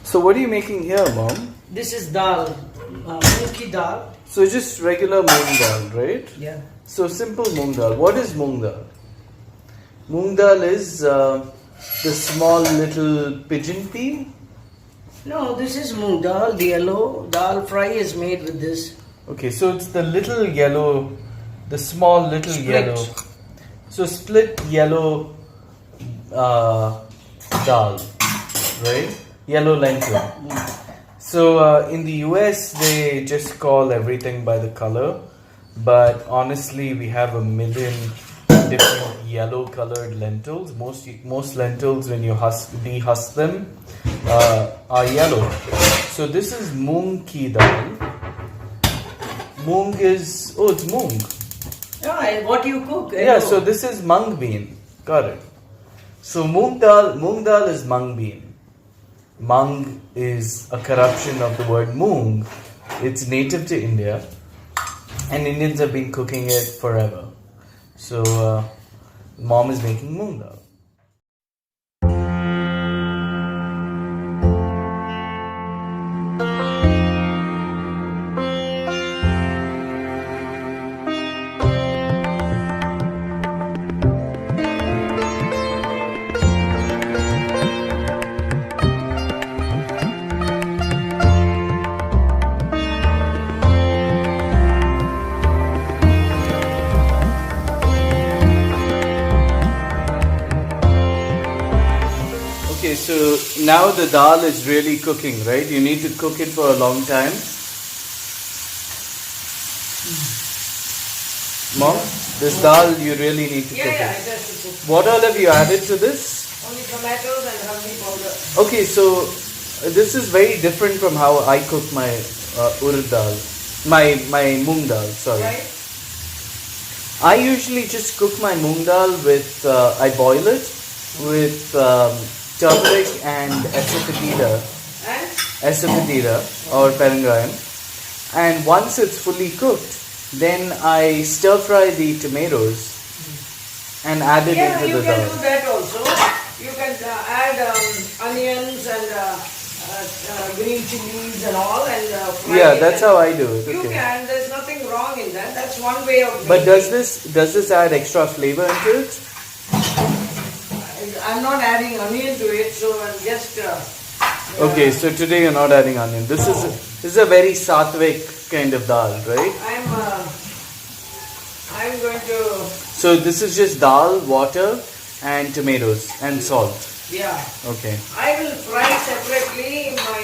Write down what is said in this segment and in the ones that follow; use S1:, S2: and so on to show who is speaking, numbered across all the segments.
S1: So what are you making here, Mom?
S2: This is dal, moong ki dal.
S1: So just regular moong dal, right?
S2: Yeah.
S1: So simple moong dal. What is moong dal? Moong dal is the small little pigeon pea.
S2: No, this is moong dal. The yellow dal fry is made with this.
S1: Okay, so it's the little yellow, the small little
S2: Split.
S1: yellow. So split yellow dal, right? Yellow lentil. So in the US they just call everything by the color, but honestly we have a million different yellow colored lentils. Most lentils when you dehusk them are yellow. So this is moong ki dal. Moong is it's moong.
S2: Yeah, what you cook.
S1: Yeah, so this is mung bean. Got it. So moong dal is mung bean. Mung is a corruption of the word moong. It's native to India, and Indians have been cooking it forever. So mom is making moong dal. Okay, so now the dal is really cooking, right? You need to cook it for a long time. Mom, this dal you really need to cook
S2: Yeah,
S1: it.
S2: it has to cook.
S1: What all have you added to this?
S2: Only tomatoes and haldi powder.
S1: Okay, so this is very different from how I cook my urad dal, my moong dal. Sorry,
S2: Right?
S1: I usually just cook my moong dal with I boil it with turmeric and asafoetida or perengayam, and once it's fully cooked, then I stir fry the tomatoes and add it
S2: Yeah,
S1: into
S2: you
S1: the
S2: can
S1: dal.
S2: do that also. You can add onions and green chilies and all and fry
S1: Yeah,
S2: it
S1: that's
S2: and
S1: how I do it.
S2: You
S1: Okay.
S2: can. There's nothing wrong in that. That's one way of
S1: But
S2: making
S1: does this add extra flavor into it?
S2: I'm not adding onion to it, so I'm just.
S1: Okay, so today you're not adding onion. This is a very sattvic kind of dal, right?
S2: I'm going to.
S1: So this is just dal, water, and tomatoes and salt.
S2: Yeah.
S1: Okay.
S2: I will fry separately my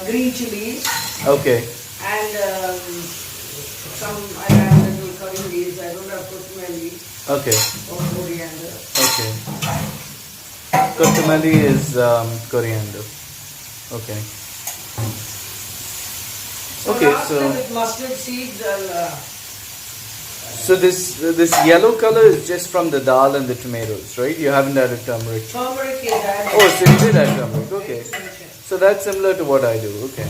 S2: green chilies
S1: Okay.
S2: and some. I have little curry leaves. I don't have kothmeri
S1: Okay.
S2: or coriander.
S1: Okay. Kothumali is coriander. Okay. Okay,
S2: last
S1: so
S2: with mustard seeds and.
S1: so this yellow color is just from the dal and the tomatoes, right? You haven't added turmeric.
S2: Turmeric is added.
S1: Oh, so you did add turmeric. Okay. So that's similar to what I do. Okay.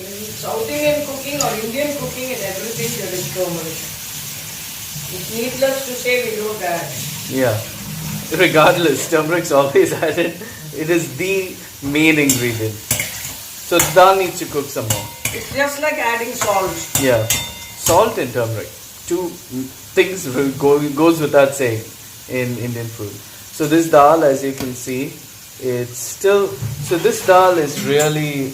S2: In South Indian cooking or Indian cooking, in everything there is turmeric. It's needless to say we don't add.
S1: Yeah. Regardless, turmeric's always added. It is the main ingredient. So the dal needs to cook some more.
S2: It's just like adding salt.
S1: Yeah. Salt and turmeric. Two things goes without saying in Indian food. So this dal, as you can see, it's still. So this dal is really.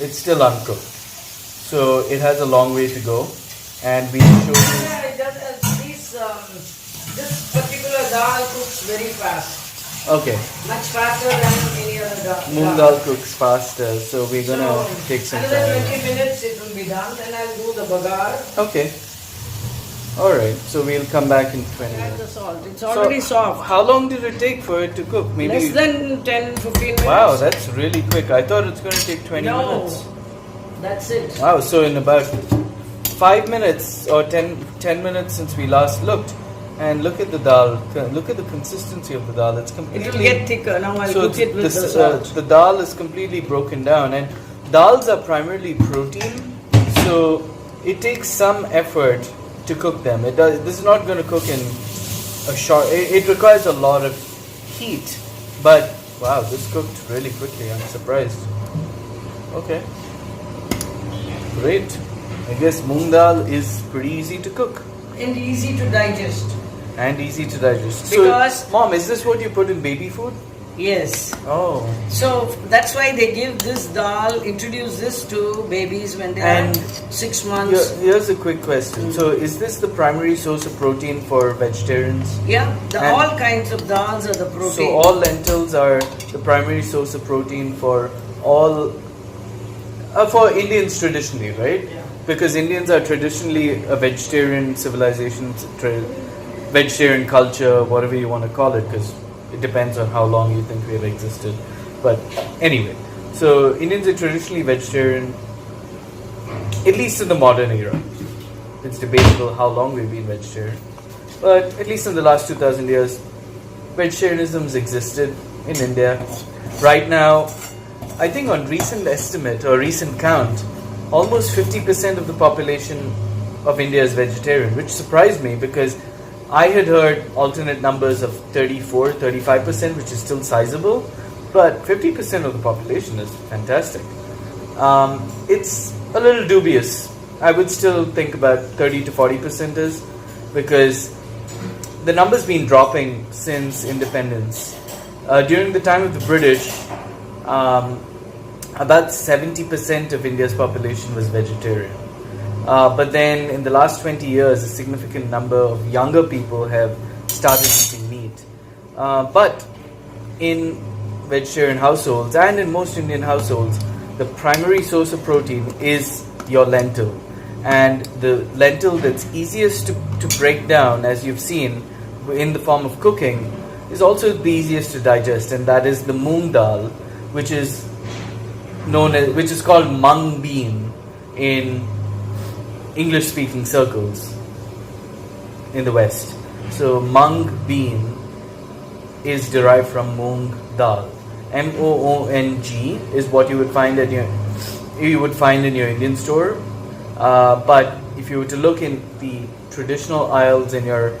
S1: It's still uncooked. So it has a long way to go, and we show you.
S2: Yeah, it does. This particular dal cooks very fast.
S1: Okay.
S2: Much faster than any other dal.
S1: Moong dal cooks faster, so we're gonna take some
S2: another
S1: time.
S2: 20 minutes it will be done. Then I'll do the bagar.
S1: Okay. Alright, so we'll come back in 20
S2: Add the
S1: minutes.
S2: salt. It's already soft.
S1: How long did it take for it to cook? Maybe.
S2: Less than 10-15 minutes.
S1: Wow, that's really quick. I thought it's going to take 20 minutes.
S2: That's it.
S1: Wow, so in about 5 minutes or 10 minutes since we last looked, and look at the dal. Look at the consistency of the dal. It's completely.
S2: It will get thicker. Now I'll
S1: So
S2: cook it with
S1: this,
S2: the salt.
S1: the dal is completely broken down, and dals are primarily protein, so it takes some effort to cook them. This is not going to cook in a short. It requires a lot of heat, but Wow, this cooked really quickly. I'm surprised. Okay. Great. I guess moong dal is pretty easy to cook.
S2: And easy to digest.
S1: And easy to digest.
S2: Because-
S1: So, Mom, is this what you put in baby food?
S2: Yes.
S1: Oh.
S2: So that's why they give this dal, introduce this to babies when they
S1: And
S2: are 6 months.
S1: Here's a quick question. So, is this the primary source of protein for vegetarians?
S2: Yeah,
S1: And-
S2: all kinds of dals are the protein.
S1: So, all lentils are the primary source of protein for all for Indians traditionally, right?
S2: Yeah.
S1: Because Indians are traditionally a vegetarian civilization, vegetarian culture, whatever you want to call it, because it depends on how long you think we have existed. But anyway, so Indians are traditionally vegetarian, at least in the modern era. It's debatable how long we've been vegetarian, but at least in the last 2000 years, vegetarianism has existed in India. Right now, I think on recent estimate or recent count, almost 50% of the population of India is vegetarian, which surprised me because I had heard alternate numbers of 34, 35%, which is still sizable, but 50% of the population is fantastic. It's a little dubious. I would still think about 30 to 40% is, because the number's been dropping since independence. During the time of the British, about 70% of India's population was vegetarian. But then in the last 20 years, a significant number of younger people have started eating meat. But in vegetarian households and in most Indian households, the primary source of protein is your lentil. And the lentil that's easiest to break down, as you've seen, in the form of cooking, is also the easiest to digest, and that is the moong dal, which is called mung bean in English-speaking circles in the West. So mung bean is derived from moong dal. Moong is what you would find in your Indian store. But if you were to look in the traditional aisles in your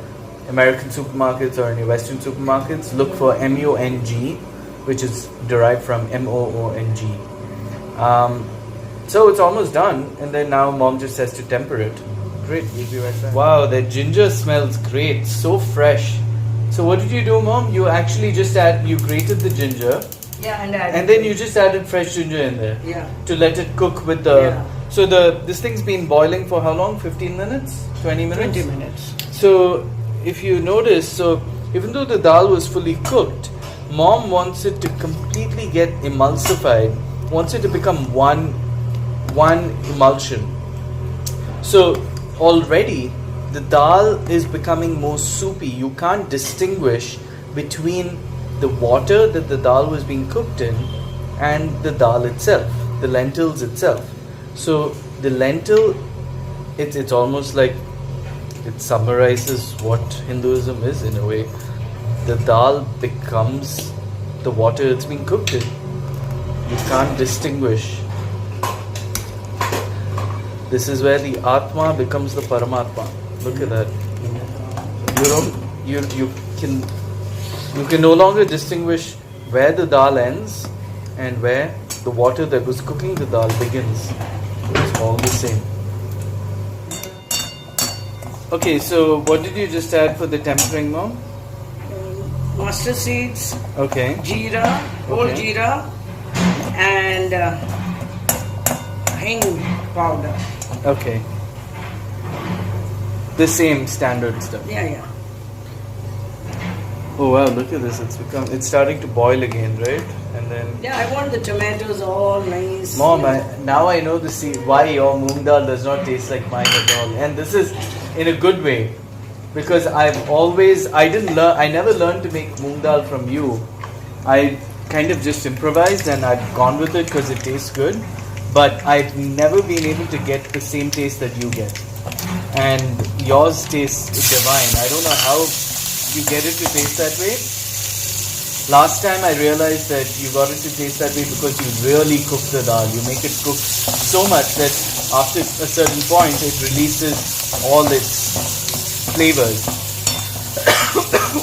S1: American supermarkets or in your Western supermarkets, look for Mung, which is derived from Moong. So it's almost done, and then now Mom just has to temper it. Great, we'll be right back. Wow, that ginger smells great, so fresh. So what did you do, Mom? You actually just you grated the ginger,
S2: Yeah,
S1: and then you just added fresh ginger in there.
S2: Yeah.
S1: To let it cook with the.
S2: Yeah.
S1: So this thing's been boiling for how long? 15 minutes? 20 minutes?
S2: 20 minutes.
S1: So if you notice, so even though the dal was fully cooked, Mom wants it to completely get emulsified, wants it to become one emulsion. So already the dal is becoming more soupy. You can't distinguish between the water that the dal was being cooked in and the dal itself, the lentils itself. So the lentil, it's almost like it summarizes what Hinduism is in a way. The dal becomes the water it's being cooked in. You can't distinguish. This is where the Atma becomes the Paramatma. Look at that. You can no longer distinguish where the dal ends and where the water that was cooking the dal begins. It's all the same. Okay, so what did you just add for the tempering, Mom?
S2: Mustard seeds,
S1: Okay.
S2: jeera, whole
S1: Okay.
S2: jeera, and hing powder.
S1: Okay. The same standard stuff.
S2: Yeah.
S1: Oh wow, look at this. It's starting to boil again, right? And then
S2: Yeah, I want the tomatoes all nice.
S1: Mom, now I know why your moong dal does not taste like mine at all. And this is in a good way. Because I never learned to make moong dal from you. I kind of just improvised and I've gone with it because it tastes good. But I've never been able to get the same taste that you get. And yours tastes divine. I don't know how you get it to taste that way. Last time I realized that you got it to taste that way because you really cook the dal. You make it cook so much that after a certain point it releases all its flavors.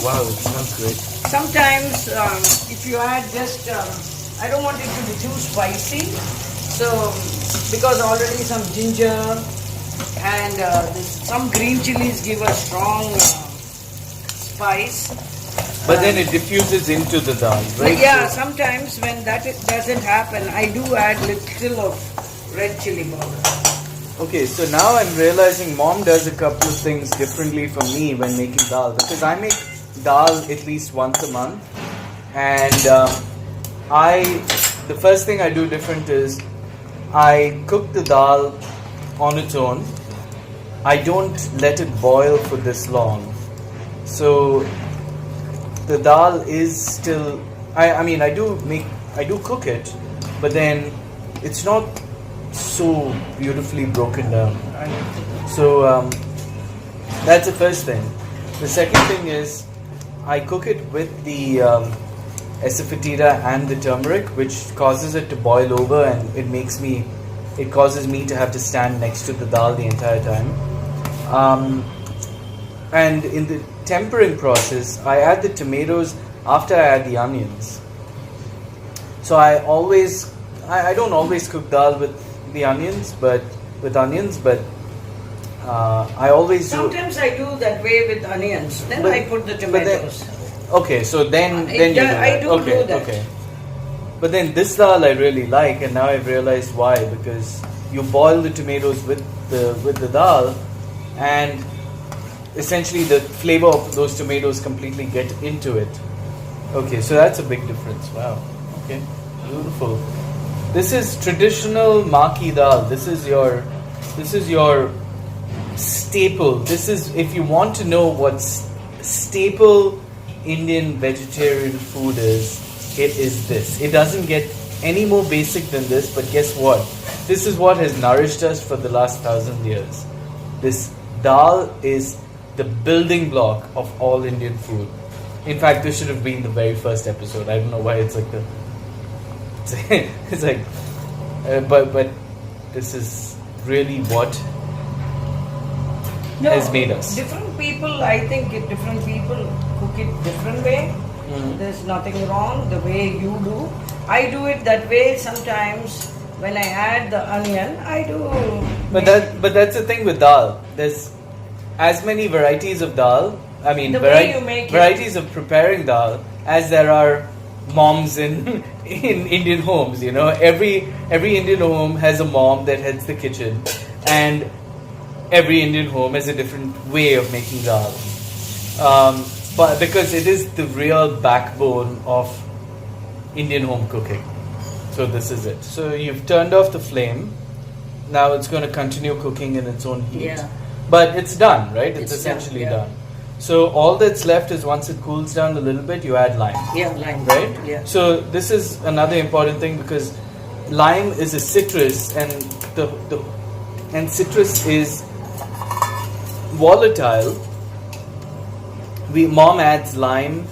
S1: Wow, it smells great.
S2: Sometimes if you add just, I don't want it to be too spicy. So, because already some ginger and some green chilies give a strong spice.
S1: But then it diffuses into the dal, right?
S2: Yeah,
S1: So-
S2: sometimes when doesn't happen, I do add little of red chili powder.
S1: Okay, so now I'm realizing mom does a couple of things differently from me when making dal, because I make dal at least once a month, and the first thing I do different is I cook the dal on its own. I don't let it boil for this long, so the dal is still. I mean I do cook it, but then it's not so beautifully broken down. So that's the first thing. The second thing is I cook it with the asafoetida and the turmeric, which causes it to boil over, and it causes me to have to stand next to the dal the entire time. And in the tempering process, I add the tomatoes after I add the onions. So I don't always cook dal with the onions, but I always do.
S2: Sometimes I do that way with onions. Then I put the tomatoes.
S1: Okay, so then you do that.
S2: I do
S1: Okay,
S2: that.
S1: okay. But then this dal I really like, and now I've realized why. Because you boil the tomatoes with the dal, and essentially the flavor of those tomatoes completely get into it. Okay, so that's a big difference. Wow. Okay, beautiful. This is traditional maki dal. This is your staple. This is, if you want to know what staple Indian vegetarian food is, it is this. It doesn't get any more basic than this, but guess what? This is what has nourished us for the last 1,000 years. This dal is the building block of all Indian food. In fact, this should have been the very first episode. I don't know why it's like it's like, but this is really what has made us.
S2: Different people, I think different people cook it different way. There's nothing wrong the way you do. I do it that way sometimes. When I add the onion, I do.
S1: But that's the thing with dal. There's as many varieties of dal. I mean,
S2: The way you make it.
S1: varieties of preparing dal as there are moms in Indian homes. You know, every Indian home has a mom that heads the kitchen, and every Indian home has a different way of making dal. But because it is the real backbone of Indian home cooking. So this is it. So you've turned off the flame. Now it's going to continue cooking in its own heat.
S2: Yeah.
S1: But it's done, right? It's
S2: It's done,
S1: essentially
S2: yeah.
S1: done. So all that's left is once it cools down a little bit, you add lime.
S2: Yeah, lime.
S1: Right?
S2: Yeah.
S1: So this is another important thing because lime is a citrus, and and citrus is volatile. Mom adds lime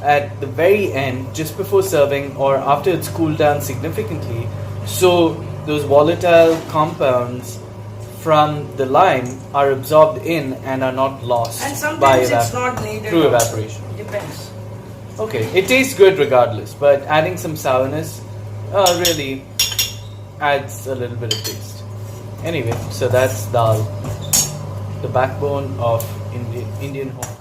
S1: at the very end, just before serving or after it's cooled down significantly, so those volatile compounds from the lime are absorbed in and are not lost
S2: And sometimes
S1: by
S2: it's not needed.
S1: through evaporation.
S2: Depends.
S1: Okay, it tastes good regardless, but adding some sourness really adds a little bit of taste. Anyway, so that's dal, the backbone of Indian home.